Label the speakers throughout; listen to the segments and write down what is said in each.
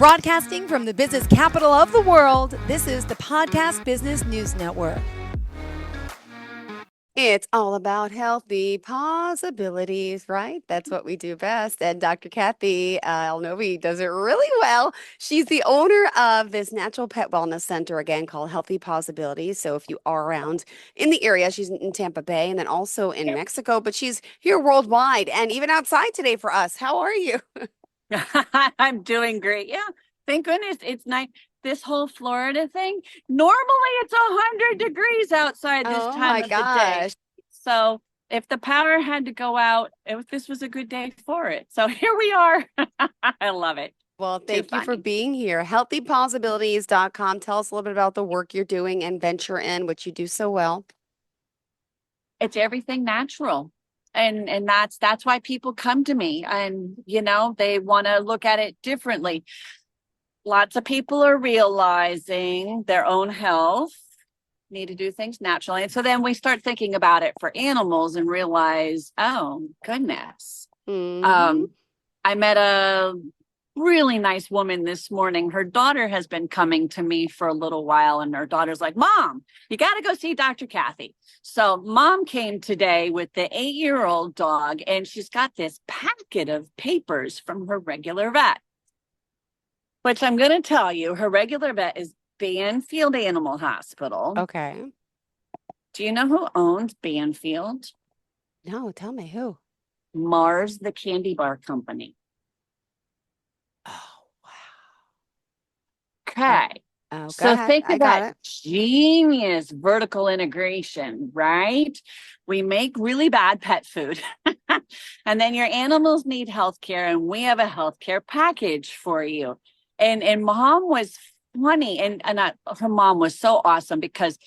Speaker 1: Broadcasting from the business capital of the world, this is the Podcast Business News Network.
Speaker 2: It's all about healthy possibilities, right? That's what we do best. And Dr. Cathy Alinovi does it really well. She's the owner of this natural pet wellness center, again, called Healthy Possibilities. So if you are around in the area, she's in Tampa Bay and then also in Mexico, but she's here worldwide and even outside today for us. How are you?
Speaker 3: I'm doing great. Yeah. Thank goodness it's nice. This whole Florida thing, normally it's 100 degrees outside this time of the day. So if the power had to go out, this was a good day for it. So here we are. I love it.
Speaker 2: Well, thank you for being here. HealthyPawSibilities.com. Tell us a little bit about the work you're doing and venture in, which you do so well.
Speaker 3: It's everything natural. And that's why people come to me, and they want to look at it differently. Lots of people are realizing their own health, need to do things naturally. And so then we start thinking about it for animals and realize, oh goodness.
Speaker 2: Mm-hmm.
Speaker 3: I met a really nice woman this morning. Her daughter has been coming to me for a little while, and her daughter's like, Mom, you got to go see Dr. Cathy. So Mom came today with the 8-year-old dog, and she's got this packet of papers from her regular vet, which I'm going to tell you, her regular vet is Banfield Animal Hospital.
Speaker 2: Okay.
Speaker 3: Do you know who owns Banfield?
Speaker 2: No, tell me who.
Speaker 3: Mars, the candy bar company.
Speaker 2: Oh, wow.
Speaker 3: Okay. So think of that genius vertical integration, right? We make really bad pet food and then your animals need healthcare, and we have a healthcare package for you. And Mom was funny, and her mom was so awesome because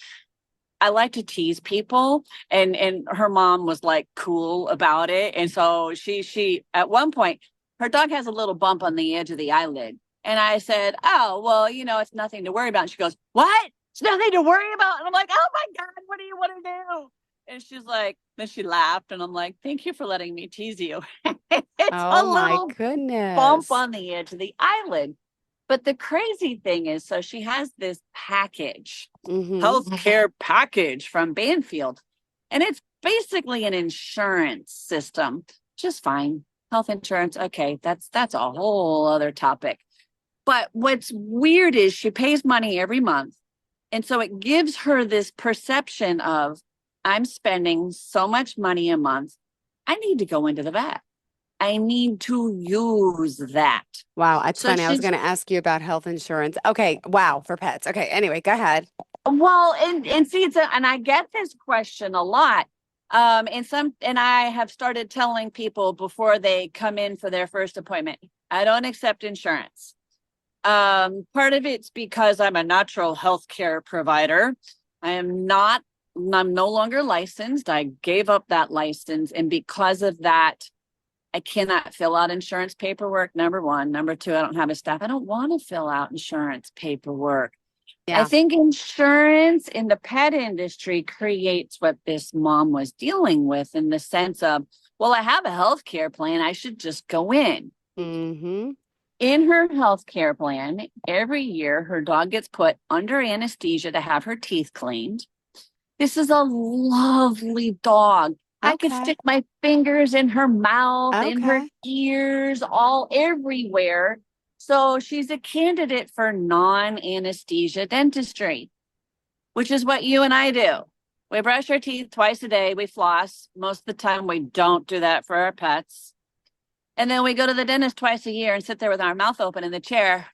Speaker 3: I like to tease people, and her mom was like cool about it. And so she at one point, her dog has a little bump on the edge of the eyelid. And I said, oh, well, it's nothing to worry about. And she goes, what? It's nothing to worry about. And I'm like, oh my God, what do you want to do? And she's like, then she laughed. And I'm like, thank you for letting me tease you. It's a little bump on the edge of the eyelid. But the crazy thing is, so she has this package, healthcare package from Banfield, and it's basically an insurance system, just fine. Health insurance. Okay. That's a whole other topic. But what's weird is she pays money every month. And so it gives her this perception of, I'm spending so much money a month. I need to go into the vet. I need to use that.
Speaker 2: Wow. That's funny. I was going to ask you about health insurance. Okay. Wow. For pets. Okay. Anyway, go ahead.
Speaker 3: Well, and see, and I get this question a lot. And I have started telling people before they come in for their first appointment, I don't accept insurance. Part of it's because I'm a natural health care provider. I'm no longer licensed. I gave up that license. And because of that, I cannot fill out insurance paperwork, number one. Number two, I don't have a staff. I don't want to fill out insurance paperwork. Yeah. I think insurance in the pet industry creates what this mom was dealing with, in the sense of, well, I have a healthcare plan. I should just go in.
Speaker 2: Mm-hmm.
Speaker 3: In her healthcare plan, every year her dog gets put under anesthesia to have her teeth cleaned. This is a lovely dog. I could stick my fingers in her mouth, in her ears, everywhere. So she's a candidate for non-anesthesia dentistry, which is what you and I do. We brush our teeth twice a day. We floss. Most of the time, we don't do that for our pets. And then we go to the dentist twice a year and sit there with our mouth open in the chair.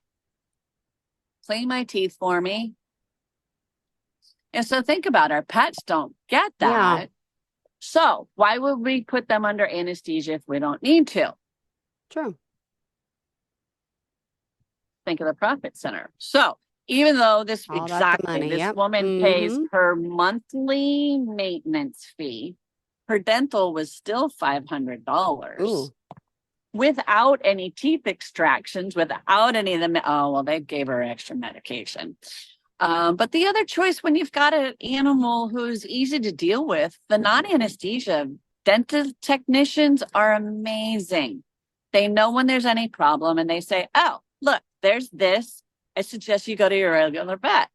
Speaker 3: Clean my teeth for me. And so think about it. Our pets don't get that. Yeah. So why would we put them under anesthesia if we don't need to?
Speaker 2: True.
Speaker 3: Think of the profit center. So even though this woman pays her monthly maintenance fee, her dental was still $500 without any teeth extractions, without any of the, they gave her extra medication. But the other choice, when you've got an animal who's easy to deal with, the non-anesthesia dental technicians are amazing. They know when there's any problem, and they say, oh, look, there's this. I suggest you go to your regular vet.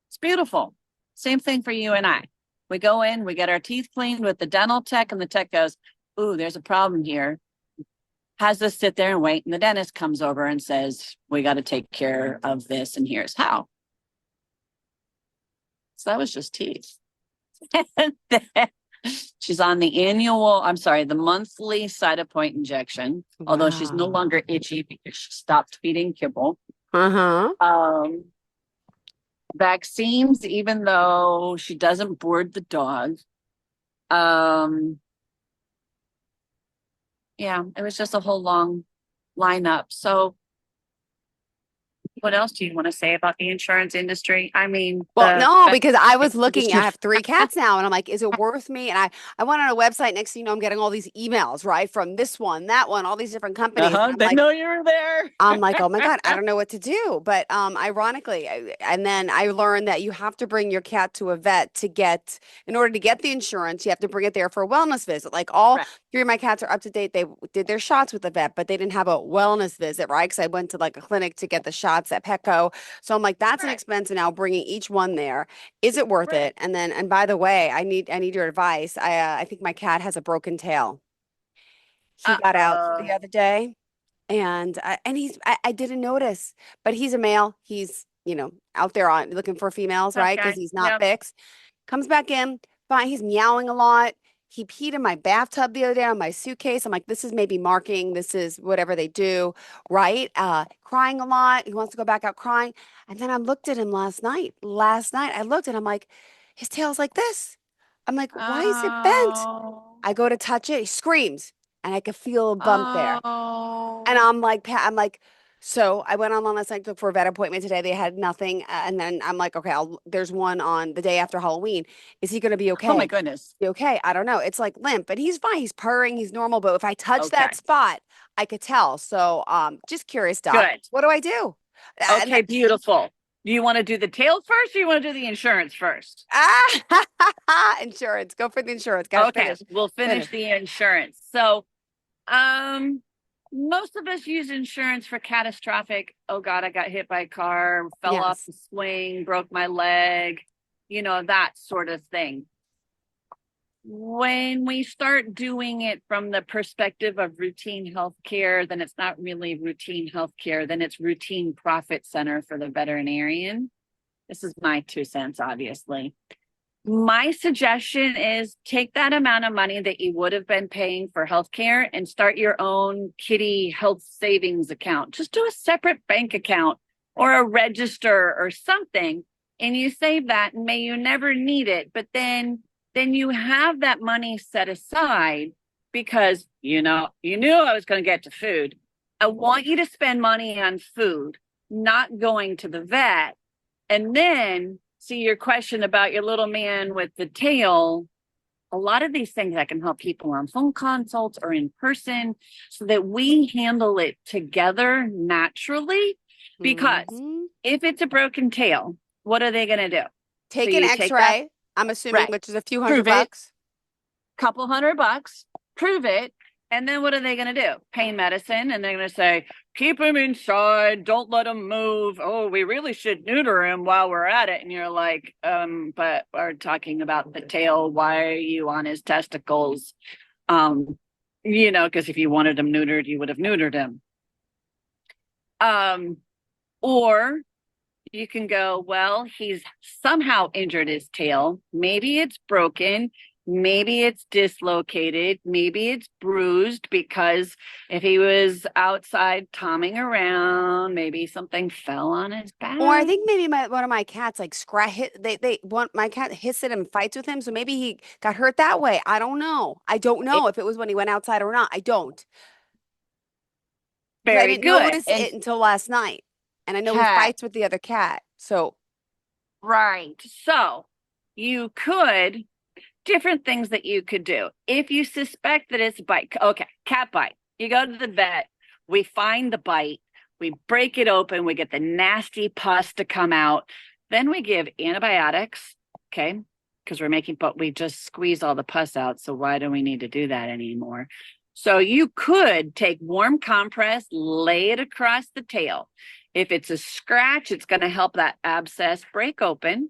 Speaker 3: It's beautiful. Same thing for you and I. We go in, we get our teeth cleaned with the dental tech, and the tech goes, ooh, there's a problem here. Has us sit there and wait. And the dentist comes over and says, we got to take care of this, and here's how. So that was just teeth. She's on the monthly Cytopoint injection, although she's no longer itchy because she stopped feeding kibble. Vaccines, even though she doesn't board the dog. Yeah, it was just a whole long lineup. So what else do you want to say about the insurance industry? I mean,
Speaker 2: well, no, because I was looking, I
Speaker 3: industry.
Speaker 2: have 3 cats now, and I'm like, is it worth me? And I went on a website, next thing you know, I'm getting all these emails, right? From this one, that one, all these different companies. And
Speaker 3: They know you were there.
Speaker 2: I'm like, oh my God, I don't know what to do. But ironically, and then I learned that you have to bring your cat to a vet in order to get the insurance, you have to bring it there for a wellness visit. Like all
Speaker 3: Right.
Speaker 2: 3 of my cats are up to date. They did their shots with the vet, but they didn't have a wellness visit, right? Because I went to like a clinic to get the shots at Petco. So I'm like, that's an
Speaker 3: Right.
Speaker 2: expense. And now bringing each one there, is it worth it? And by the way, I need your advice. I think my cat has a broken tail. He got out the other day. And I didn't notice, but he's a male. He's, out there on looking for females, right? Because
Speaker 3: Okay.
Speaker 2: he's not
Speaker 3: Yep.
Speaker 2: fixed. Comes back in, fine. He's meowing a lot. He peed in my bathtub the other day on my suitcase. I'm like, this is maybe marking. This is whatever they do, right? Crying a lot. He wants to go back out crying. And then I looked at him last night. Last night I looked and I'm like, his tail's like this. I'm like, why is it bent?
Speaker 3: Oh.
Speaker 2: I go to touch it. He screams, and I could feel a bump there. And
Speaker 3: Oh.
Speaker 2: I'm like, so I went online last night to look for a vet appointment today. They had nothing. And then I'm like, okay, there's one on the day after Halloween. Is he going to be
Speaker 3: Oh my
Speaker 2: okay?
Speaker 3: goodness.
Speaker 2: Be okay? I don't know. It's like limp, but he's fine. He's purring. He's normal. But if I touch
Speaker 3: Okay.
Speaker 2: that spot, I could tell. So, just curious, Doc,
Speaker 3: Good.
Speaker 2: what do I do? And
Speaker 3: Okay, beautiful. Do you want to do the tail first or you want to do the insurance first?
Speaker 2: insurance. Go for the insurance. Got to
Speaker 3: Okay, we'll finish the insurance. So, most of us use insurance for catastrophic. Oh God, I got hit by a car, fell off
Speaker 2: Yes.
Speaker 3: the swing, broke my leg, that sort of thing. When we start doing it from the perspective of routine healthcare, then it's not really routine healthcare, then it's routine profit center for the veterinarian. This is my 2 cents, obviously. My suggestion is take that amount of money that you would have been paying for healthcare and start your own kitty health savings account. Just do a separate bank account or a register or something, and you save that, and may you never need it. But then you have that money set aside because you knew I was going to get to food. I want you to spend money on food, not going to the vet. And then see your question about your little man with the tail. A lot of these things I can help people on phone consults or in person so that we handle it together naturally. Because if it's a broken tail, what are they going to do?
Speaker 2: Take
Speaker 3: So
Speaker 2: an
Speaker 3: you take that,
Speaker 2: X-ray, I'm assuming,
Speaker 3: right,
Speaker 2: which is a few
Speaker 3: prove it,
Speaker 2: $100.
Speaker 3: couple $100, prove it. And then what are they going to do? Pain medicine. And they're going to say, keep him inside. Don't let him move. Oh, we really should neuter him while we're at it. And you're like, but we're talking about the tail. Why are you on his testicles? Because if you wanted him neutered, you would have neutered him. Or you can go, well, he's somehow injured his tail. Maybe it's broken. Maybe it's dislocated. Maybe it's bruised because if he was outside tomming around, maybe something fell on his back.
Speaker 2: Or I think maybe one of my cats like my cat hits it and fights with him, so maybe he got hurt that way. I don't know. I don't know if it was when he went outside or not. I don't. Because I
Speaker 3: Very
Speaker 2: didn't
Speaker 3: good.
Speaker 2: notice
Speaker 3: And
Speaker 2: it until last night. And I know he
Speaker 3: cat,
Speaker 2: fights with the other cat. So,
Speaker 3: right. So you could, different things that you could do. If you suspect that it's a bite, okay, cat bite. You go to the vet, we find the bite, we break it open, we get the nasty pus to come out. Then we give antibiotics, okay, because but we just squeeze all the pus out. So why do we need to do that anymore? So you could take warm compress, lay it across the tail. If it's a scratch, it's going to help that abscess break open.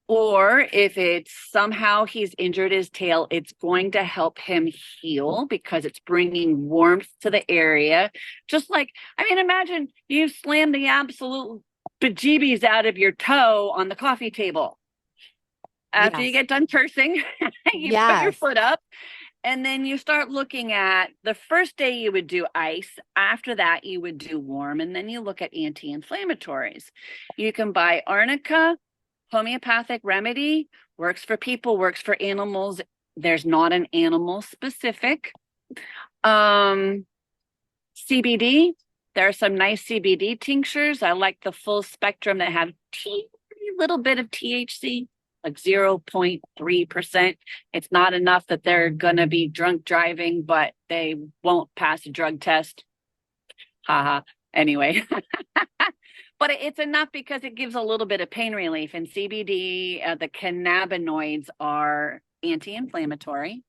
Speaker 3: Or if it's somehow he's injured his tail, it's going to help him heal because it's bringing warmth to the area. Just like, I mean, imagine you slam the absolute bejeebies out of your toe on the coffee table. After you get done cursing, you put your foot up. And then you start looking at the first day you would do ice. After that, you would do warm. And then you look at anti-inflammatories. You can buy arnica, homeopathic remedy, works for people, works for animals. There's not an animal specific. CBD, there are some nice CBD tinctures. I like the full spectrum that have a little bit of THC. Like 0.3%. It's not enough that they're going to be drunk driving, but they won't pass a drug test. Haha. Anyway, but it's enough because it gives a little bit of pain relief. And CBD, the cannabinoids are anti-inflammatory.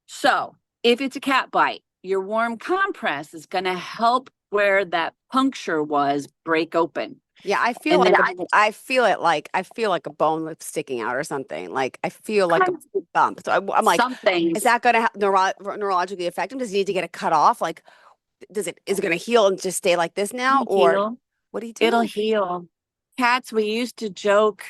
Speaker 3: So if it's a cat bite, your warm compress is going to help where that puncture was break open.
Speaker 2: Yeah, I feel I feel like a bone that's sticking out or something. Like I feel like a bump. So I'm like, is that going to neurologically affect him? Does he need to get it cut off? Like, is it going to heal and just stay like this now, or what do you do?
Speaker 3: It'll heal. Cats, we used to joke.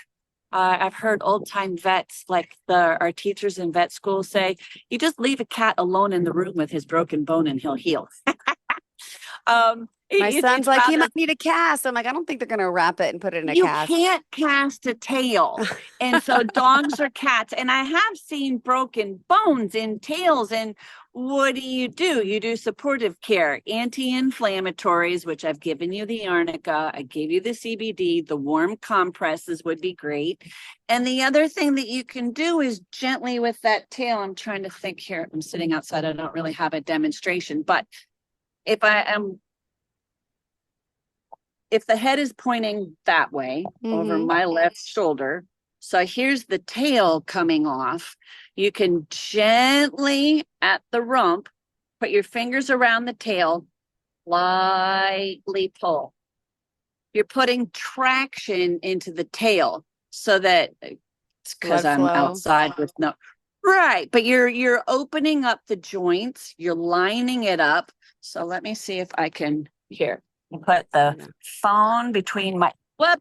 Speaker 3: I've heard old time vets, like our teachers in vet school, say, "You just leave a cat alone in the room with his broken bone, and he'll heal."
Speaker 2: My son's like, he might need a cast. I'm like, I don't think they're going to wrap it and put it in a cast.
Speaker 3: You can't cast a tail. And so dogs or cats, and I have seen broken bones in tails. And what do? You do supportive care, anti-inflammatories, which I've given you the arnica. I gave you the CBD, the warm compresses would be great. And the other thing that you can do is gently with that tail. I'm trying to think here. I'm sitting outside. I don't really have a demonstration, but if the head is pointing that way over my left shoulder, so here's the tail coming off, you can gently at the rump, put your fingers around the tail, lightly pull. You're putting traction into the tail so that it's because I'm outside with no, right. But you're opening up the joints, you're lining it up. So let me see if I can here. Put the phone between my whoop.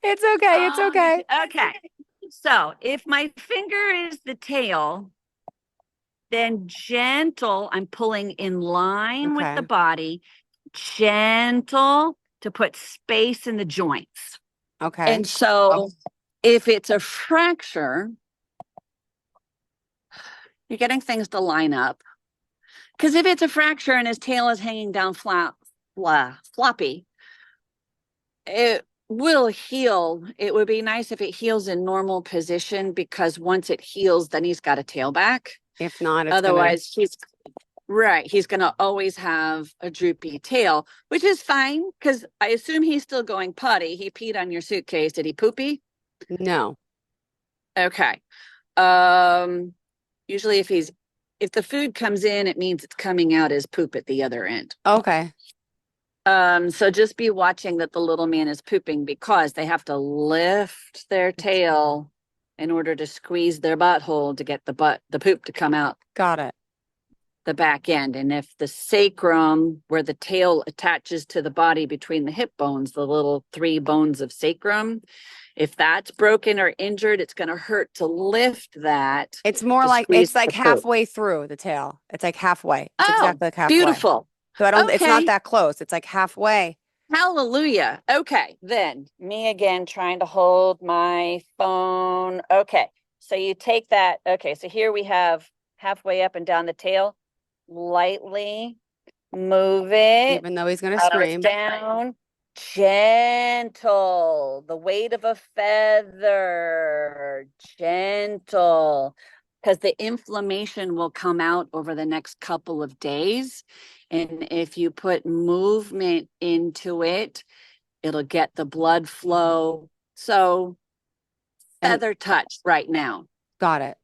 Speaker 2: It's okay. It's okay.
Speaker 3: Okay. So if my finger is the tail, then gentle, I'm pulling in line with the body, gentle to put space in the joints.
Speaker 2: Okay.
Speaker 3: And so if it's a fracture, you're getting things to line up. Because if it's a fracture and his tail is hanging down floppy, it will heal. It would be nice if it heals in normal position, because once it heals, then he's got a tail back.
Speaker 2: If not,
Speaker 3: otherwise he's going to always have a droopy tail, which is fine because I assume he's still going potty. He peed on your suitcase. Did he poopy?
Speaker 2: No.
Speaker 3: Okay. Usually if the food comes in, it means it's coming out as poop at the other end.
Speaker 2: Okay.
Speaker 3: So just be watching that the little man is pooping, because they have to lift their tail in order to squeeze their butthole to get the poop to come out.
Speaker 2: Got it.
Speaker 3: The back end. And if the sacrum, where the tail attaches to the body between the hip bones, the little 3 bones of sacrum, if that's broken or injured, it's going to hurt to lift that.
Speaker 2: It's more like it's like halfway through the tail. It's like halfway. It's exactly like halfway.
Speaker 3: Beautiful.
Speaker 2: So it's not that close. It's like halfway.
Speaker 3: Hallelujah. Okay. Then me again, trying to hold my phone. Okay. So you take that. Okay. So here we have halfway up and down the tail. Lightly move it.
Speaker 2: Even though he's going to scream.
Speaker 3: Down. Gentle, the weight of a feather, gentle, because the inflammation will come out over the next couple of days. And if you put movement into it, it'll get the blood flow. So feather touch right now.
Speaker 2: Got it.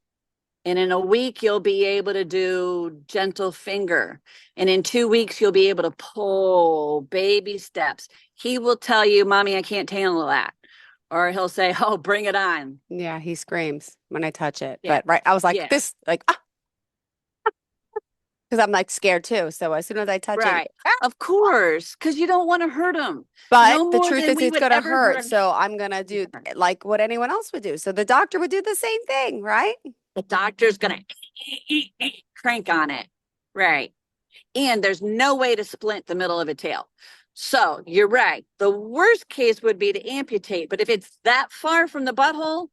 Speaker 3: And in a week, you'll be able to do gentle finger. And in 2 weeks, you'll be able to pull baby steps. He will tell you, Mommy, I can't handle that. Or he'll say, oh, bring it on.
Speaker 2: Yeah, he screams when I touch it.
Speaker 3: Yeah.
Speaker 2: But I was like
Speaker 3: Yeah.
Speaker 2: this, like, because I'm like scared too. So as soon as I touch it,
Speaker 3: Right. Of course, because you don't want to hurt him.
Speaker 2: but
Speaker 3: No
Speaker 2: the
Speaker 3: more
Speaker 2: truth
Speaker 3: than
Speaker 2: is
Speaker 3: we
Speaker 2: it's
Speaker 3: would
Speaker 2: going to
Speaker 3: ever
Speaker 2: hurt.
Speaker 3: hurt.
Speaker 2: So I'm going to do like what anyone else would do. So the doctor would do the same thing, right?
Speaker 3: The doctor's going to crank on it. Right. And there's no way to splint the middle of a tail. So you're right. The worst case would be to amputate. But if it's that far from the butthole,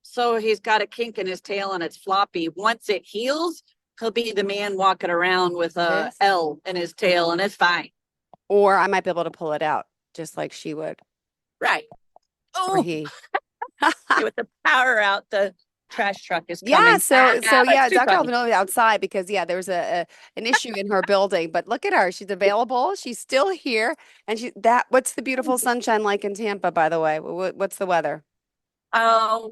Speaker 3: so he's got a kink in his tail and it's floppy. Once it heals, he'll be the man walking around with a L in his tail and it's fine.
Speaker 2: Or I might be able to pull it out just like she would.
Speaker 3: Right.
Speaker 2: Or he.
Speaker 3: With the power out, the trash truck is coming.
Speaker 2: Yeah, so yeah, Dr.
Speaker 3: Funny.
Speaker 2: Alinovi outside because yeah, there was an issue in her building. But look at her. She's available. She's still here. And what's the beautiful sunshine like in Tampa, by the way? What's the weather?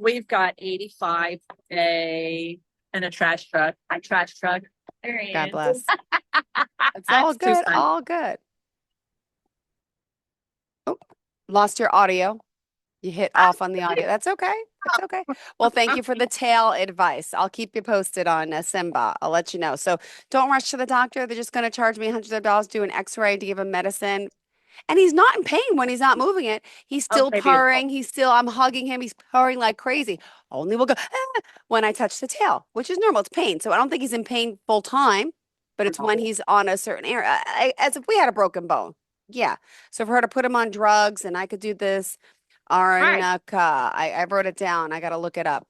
Speaker 3: We've got 85 day and a trash truck. My trash truck. There he
Speaker 2: God
Speaker 3: is.
Speaker 2: bless. It's all good. All good. Oh, lost your audio. You hit off on the audio. That's okay. It's okay. Well, thank you for the tail advice. I'll keep you posted on Simba. I'll let you know. So don't rush to the doctor. They're just going to charge me hundreds of dollars to do an x-ray to give him medicine. And he's not in pain when he's not moving it. He's still purring. I'm hugging him. He's purring like crazy. Only will go when I touch the tail, which is normal. It's pain. So I don't think he's in pain full time, but it's when he's on a certain area, as if we had a broken bone. Yeah. So for her to put him on drugs and I could do this, Arnica. I wrote it down. I got to look it up.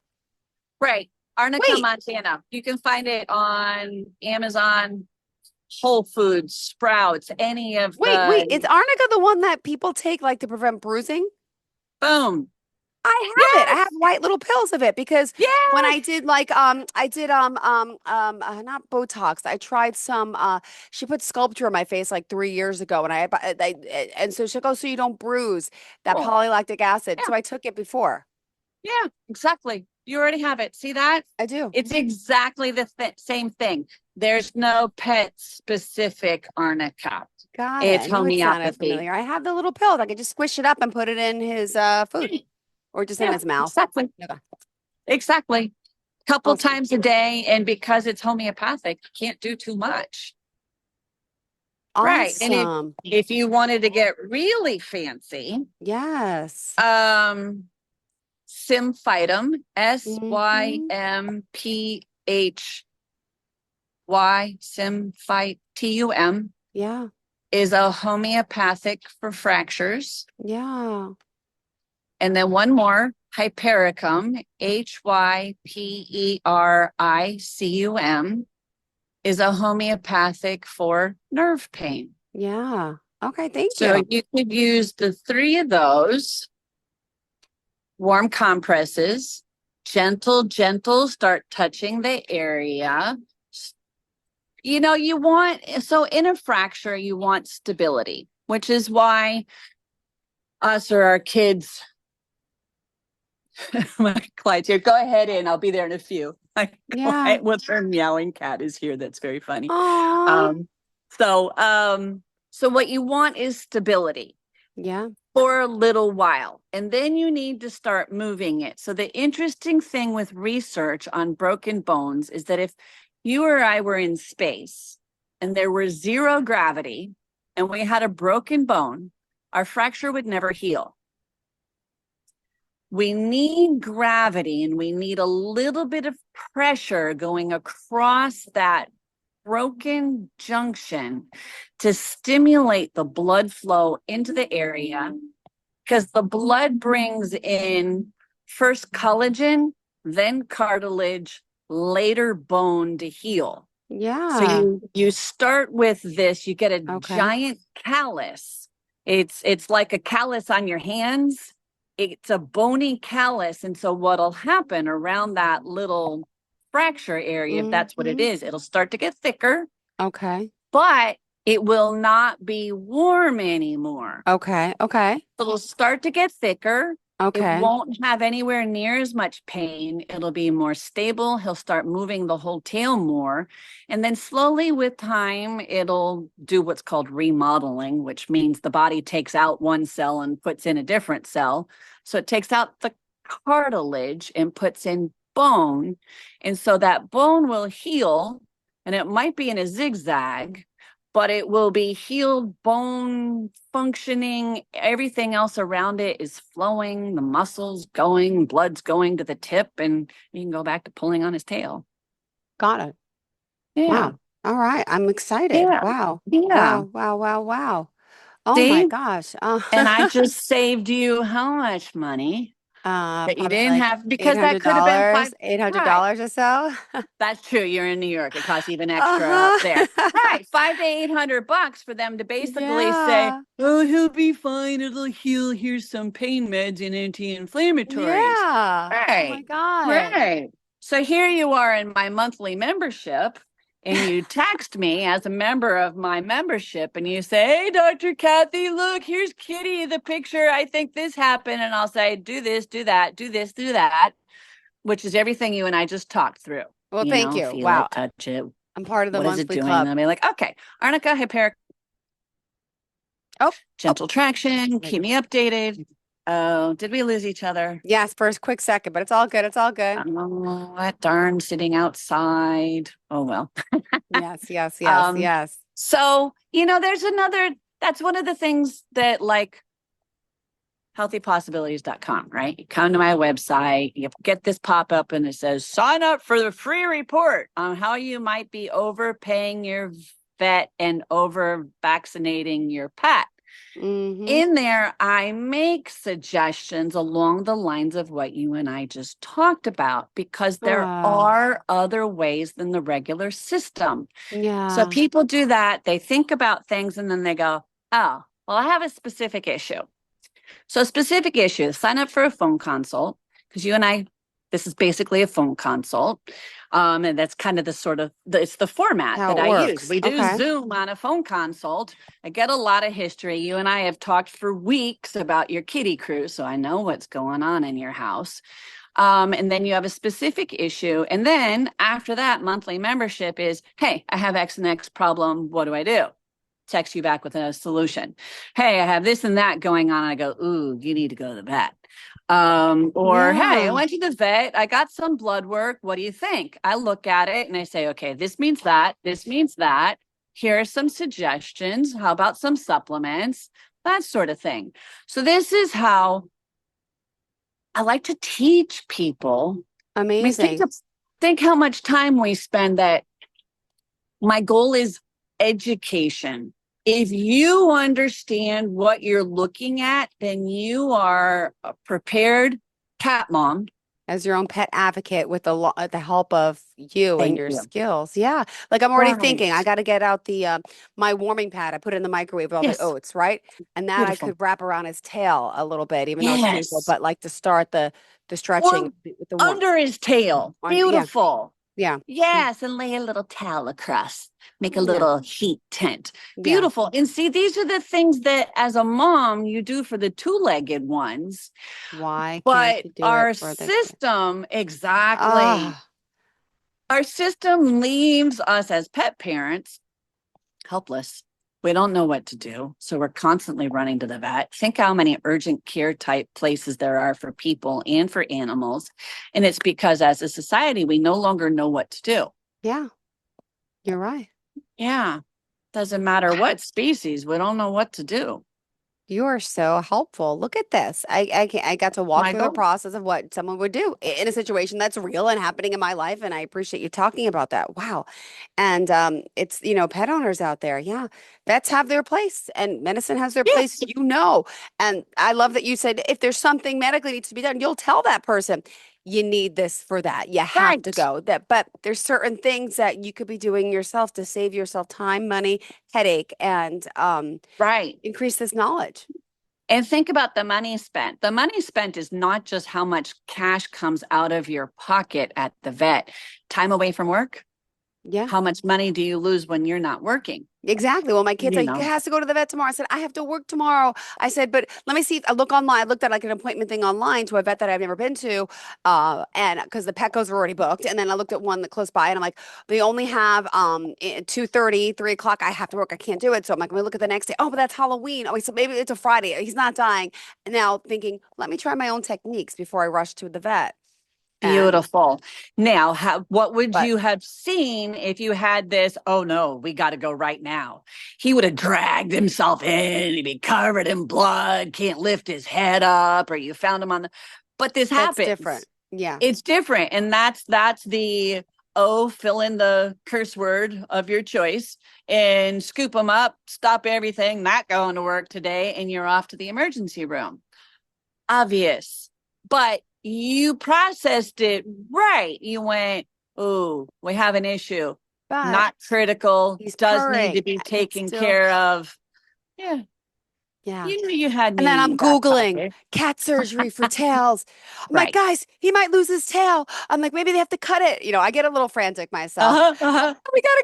Speaker 3: Right. Arnica, Montana. You can find it on Amazon, Whole Foods, Sprouts, any of
Speaker 2: Wait. Is Arnica the one that people take like to prevent bruising?
Speaker 3: Boom.
Speaker 2: I have it. I have white little pills of it because when I did not Botox. I tried some she put Sculpture on my face like 3 years ago and and so she'll go so you don't bruise that polylactic acid. So I took it before.
Speaker 3: Yeah, exactly. You already have it. See that?
Speaker 2: I do.
Speaker 3: It's exactly the same thing. There's no pet specific Arnica.
Speaker 2: Got it.
Speaker 3: It's
Speaker 2: I knew it sounded
Speaker 3: homeopathy.
Speaker 2: familiar. I have the little pills. I could just squish it up and put it in his food. Or just in his mouth.
Speaker 3: Exactly. Exactly. Couple times a day. And because it's homeopathic, you can't do too much.
Speaker 2: Awesome.
Speaker 3: Right. And if you wanted to get really fancy.
Speaker 2: Yes.
Speaker 3: Symphytum. SYMPHY. Symphytum.
Speaker 2: Yeah.
Speaker 3: Is a homeopathic for fractures.
Speaker 2: Yeah.
Speaker 3: And then one more, Hypericum, HYPERICUM, is a homeopathic for nerve pain.
Speaker 2: Yeah. Okay, thank you.
Speaker 3: So you could use the 3 of those, warm compresses, gentle, start touching the area. You know, so in a fracture, you want stability, which is why us or our kids, my clients here, go ahead in. I'll be there in a few. My client with her meowing cat is here. That's very funny. So what you want is stability.
Speaker 2: Yeah.
Speaker 3: For a little while. And then you need to start moving it. So the interesting thing with research on broken bones is that if you or I were in space and there were 0 gravity and we had a broken bone, our fracture would never heal. We need gravity and we need a little bit of pressure going across that broken junction to stimulate the blood flow into the area, because the blood brings in first collagen, then cartilage, later bone to heal.
Speaker 2: Yeah.
Speaker 3: So you start with this, you get a giant callus. It's like a callus on your hands. It's a bony callus. And so what'll happen around that little fracture area, if that's what it is, it'll start to get thicker.
Speaker 2: Okay.
Speaker 3: But it will not be warm anymore.
Speaker 2: Okay.
Speaker 3: It'll start to get thicker. It
Speaker 2: Okay.
Speaker 3: won't have anywhere near as much pain. It'll be more stable. He'll start moving the whole tail more. And then slowly with time, it'll do what's called remodeling, which means the body takes out one cell and puts in a different cell. So it takes out the cartilage and puts in bone. And so that bone will heal, and it might be in a zigzag, but it will be healed bone functioning. Everything else around it is flowing, the muscles going, blood's going to the tip, and you can go back to pulling on his tail.
Speaker 2: Got it.
Speaker 3: Yeah.
Speaker 2: Wow. All right. I'm excited.
Speaker 3: Yeah.
Speaker 2: Wow.
Speaker 3: Yeah.
Speaker 2: Wow. Wow. Wow. Wow. Oh my
Speaker 3: See?
Speaker 2: gosh.
Speaker 3: And I just saved you how much money that you
Speaker 2: Probably
Speaker 3: didn't
Speaker 2: like
Speaker 3: have, because that could have been
Speaker 2: $800,
Speaker 3: five. Right.
Speaker 2: $800 or so.
Speaker 3: That's true. You're in New York. It costs even extra up there.
Speaker 2: Uh-huh.
Speaker 3: Right. 500 to $800 for them to basically say,
Speaker 2: Yeah.
Speaker 3: oh, he'll be fine. It'll heal. Here's some pain meds and anti-inflammatories.
Speaker 2: Yeah. Oh my
Speaker 3: Right.
Speaker 2: God.
Speaker 3: Right. So here you are in my monthly membership, and you text me as a member of my membership and you say, hey, Dr. Cathy, look, here's Kitty, the picture. I think this happened. And I'll say, do this, do that, do this, do that, which is everything you and I just talked through.
Speaker 2: Well, thank you.
Speaker 3: Feel
Speaker 2: Wow.
Speaker 3: it, touch it.
Speaker 2: I'm part of the
Speaker 3: What is it
Speaker 2: monthly
Speaker 3: doing?
Speaker 2: club.
Speaker 3: And I'll be like, okay, arnica, hyperic,
Speaker 2: Oh,
Speaker 3: gentle traction, keep me updated. Oh, did we lose each other?
Speaker 2: yes, for a quick second, but it's all good. It's all good.
Speaker 3: Oh, that darn sitting outside. Oh, well.
Speaker 2: Yes, yes, yes, yes.
Speaker 3: So, there's that's one of the things that, like, healthypossibilities.com, right? You come to my website, you get this pop up and it says, sign up for the free report on how you might be overpaying your vet and over vaccinating your pet.
Speaker 2: Mm-hmm.
Speaker 3: In there, I make suggestions along the lines of what you and I just talked about, because there are other ways than the regular system.
Speaker 2: Yeah.
Speaker 3: So people do that. They think about things and then they go, oh, well, I have a specific issue. So specific issue, sign up for a phone consult, because you and I, this is basically a phone consult. And that's kind of it's the format
Speaker 2: How
Speaker 3: that
Speaker 2: it
Speaker 3: I
Speaker 2: works.
Speaker 3: use. We do
Speaker 2: Okay.
Speaker 3: Zoom on a phone consult. I get a lot of history. You and I have talked for weeks about your kitty crew, so I know what's going on in your house. And then you have a specific issue. And then after that, monthly membership is, hey, I have X and X problem. What do I do? Text you back with a solution. Hey, I have this and that going on. I go, ooh, you need to go to the vet. Hey, I went to the vet. I got some blood work. What do you think? I look at it and I say, okay, this means that. This means that. Here are some suggestions. How about some supplements? That sort of thing. So this is how I like to teach people.
Speaker 2: Amazing.
Speaker 3: I mean, think how much time we spend. That my goal is education. If you understand what you're looking at, then you are a prepared cat mom.
Speaker 2: As your own pet advocate with the help of you and your skills. Yeah. Like I'm already thinking, I got to get out the my warming pad. I put it in the microwave with all the oats, right? And that I could wrap around his tail a little bit, even though it's painful, but like to start the stretching with the warmth.
Speaker 3: Under his tail. Beautiful.
Speaker 2: Yeah.
Speaker 3: Yes, and lay a little towel across. Make a little heat tent. Beautiful. And see, these are the things that as a mom you do for the two-legged ones.
Speaker 2: Why
Speaker 3: but
Speaker 2: can't you do
Speaker 3: our
Speaker 2: it for the
Speaker 3: system, exactly. Our system leaves us as pet parents helpless. We don't know what to do. So we're constantly running to the vet. Think how many urgent care type places there are for people and for animals. And it's because as a society, we no longer know what to do.
Speaker 2: Yeah, you're right.
Speaker 3: Yeah. Doesn't matter what species, we don't know what to do.
Speaker 2: You are so helpful. Look at this. I got to walk through the process of what someone would do in a situation that's real and happening in my life. And I appreciate you talking about that. Wow. And it's, pet owners out there. Yeah. Vets have their place and medicine has their place, And I love that you said if there's something medically needs to be done, you'll tell that person you need this for that. You have to go. But there's certain things that you could be doing yourself to save yourself time, money, headache, and increase this knowledge.
Speaker 3: And think about the money spent. The money spent is not just how much cash comes out of your pocket at the vet. Time away from work,
Speaker 2: Yeah.
Speaker 3: How much money do you lose when you're not working?
Speaker 2: Exactly. Well, my kid's
Speaker 3: You
Speaker 2: like,
Speaker 3: know.
Speaker 2: he has to go to the vet tomorrow. I said, I have to work tomorrow. I said, but let me see. I look online. I looked at like an appointment thing online to a vet that I've never been to. And because the Petco's are already booked. And then I looked at one that close by and I'm like, they only have 2:30, 3 o'clock. I have to work. I can't do it. So I'm like, let me look at the next day. Oh, but that's Halloween. Oh, so maybe it's a Friday. He's not dying. And now thinking, let me try my own techniques before I rush to the vet.
Speaker 3: Beautiful. Now, what would
Speaker 2: But-
Speaker 3: you have seen if you had this? Oh no, we got to go right now. He would have dragged himself in. He'd be covered in blood, can't lift his head up, or you found him on the. But this
Speaker 2: That's
Speaker 3: happens.
Speaker 2: different. Yeah.
Speaker 3: It's different, and that's the fill in the curse word of your choice and scoop them up, stop everything, not going to work today, and you're off to the emergency room. Obvious, but you processed it right. You went, oh, we have an issue.
Speaker 2: But
Speaker 3: Not critical.
Speaker 2: he's
Speaker 3: Does need to
Speaker 2: purring.
Speaker 3: be
Speaker 2: It's
Speaker 3: taken
Speaker 2: still-
Speaker 3: care of. Yeah.
Speaker 2: Yeah.
Speaker 3: You knew you had
Speaker 2: And then I'm
Speaker 3: me back
Speaker 2: Googling
Speaker 3: pocket.
Speaker 2: cat surgery for tails. I'm like,
Speaker 3: Right.
Speaker 2: guys, he might lose his tail. I'm like, maybe they have to cut it. You know, I get a little frantic myself. We gotta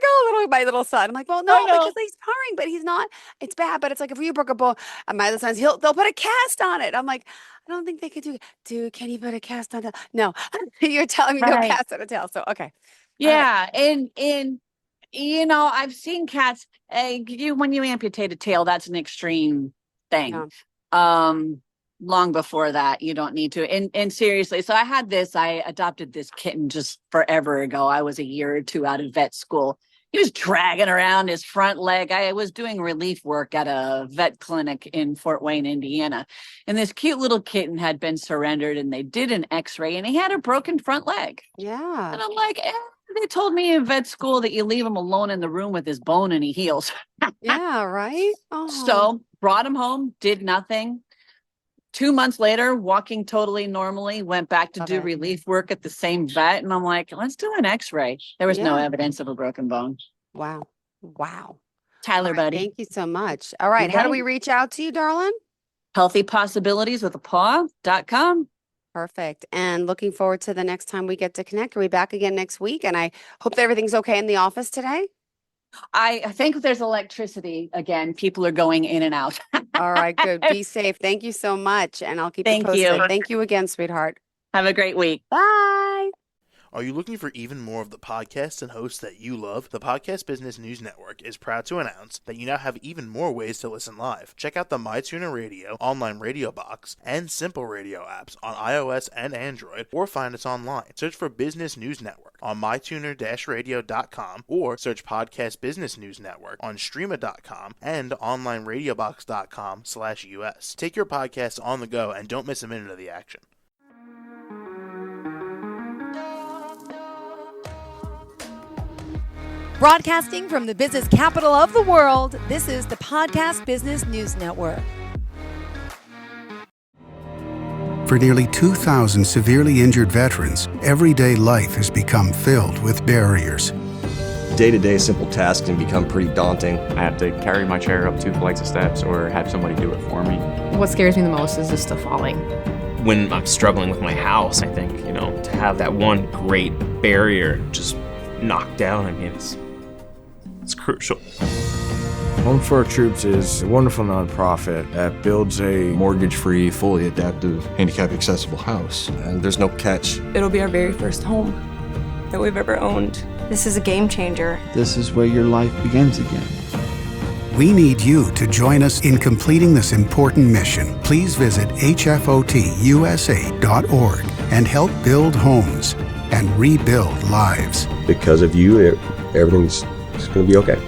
Speaker 2: go, my little son. I'm like, well, no,
Speaker 3: I know.
Speaker 2: because he's purring, but he's not. It's bad, but it's like if you broke a bone. And my other son's, they'll put a cast on it. I'm like, I don't think they could do it. Dude, can you put a cast on it? No, you're telling me no
Speaker 3: Right.
Speaker 2: cast on a tail. So okay.
Speaker 3: Yeah, and you know, I've seen cats. When you amputate a tail, that's an extreme thing. Long before that, you don't need to. And seriously, so I adopted this kitten just forever ago. I was a year or two out of vet school. He was dragging around his front leg. I was doing relief work at a vet clinic in Fort Wayne, Indiana. And this cute little kitten had been surrendered and they did an x-ray and he had a broken front leg.
Speaker 2: Yeah.
Speaker 3: And I'm like, they told me in vet school that you leave him alone in the room with his bone and he heals.
Speaker 2: Yeah, right? Oh.
Speaker 3: So brought him home, did nothing. 2 months later, walking totally normally, went back to
Speaker 2: Love
Speaker 3: do
Speaker 2: it.
Speaker 3: relief work at the same vet. And I'm like, let's do an x-ray. There was no
Speaker 2: Yeah.
Speaker 3: evidence of a broken bone.
Speaker 2: Wow. Wow.
Speaker 3: Tyler,
Speaker 2: All right,
Speaker 3: buddy.
Speaker 2: thank you so much. All right.
Speaker 3: You
Speaker 2: How do
Speaker 3: bet.
Speaker 2: we reach out to you, darling?
Speaker 3: Healthy Possibilities with a paw.com.
Speaker 2: Perfect. And looking forward to the next time we get to connect. Are we back again next week? And I hope that everything's okay in the office today.
Speaker 3: I think there's electricity again. People are going in and out.
Speaker 2: All right, good. Be safe. Thank you so much. And I'll keep you
Speaker 3: Thank
Speaker 2: posted.
Speaker 3: you.
Speaker 2: Thank you again, sweetheart.
Speaker 3: Have a great week.
Speaker 2: Bye.
Speaker 4: Are you looking for even more of the podcasts and hosts that you love? The Podcast Business News Network is proud to announce that you now have even more ways to listen live. Check out the MyTuner Radio, online radio box, and Simple Radio apps on iOS and Android, or find us online. Search for Business News Network on mytuner-radio.com or search Podcast Business News Network on streama.com and onlineradiobox.com/US. Take your podcast on the go and don't miss a minute of the action.
Speaker 1: Broadcasting from the business capital of the world, this is the Podcast Business News Network.
Speaker 5: For nearly 2,000 severely injured veterans, everyday life has become filled with barriers.
Speaker 6: Day-to-day simple tasks can become pretty daunting.
Speaker 7: I have to carry my chair up 2 flights of steps or have somebody do it for me.
Speaker 8: What scares me the most is just the falling.
Speaker 9: When I'm struggling with my house, I think, to have that one great barrier just knocked down, it's crucial.
Speaker 10: Home for Our Troops is a wonderful nonprofit that builds a
Speaker 11: mortgage-free, fully adaptive, handicap-accessible house.
Speaker 6: And there's no catch.
Speaker 12: It'll be our very first home that we've ever owned. This is a game changer.
Speaker 13: This is where your life begins again.
Speaker 5: We need you to join us in completing this important mission. Please visit hfotusa.org and help build homes and rebuild lives.
Speaker 6: Because of you, everything's going to be okay.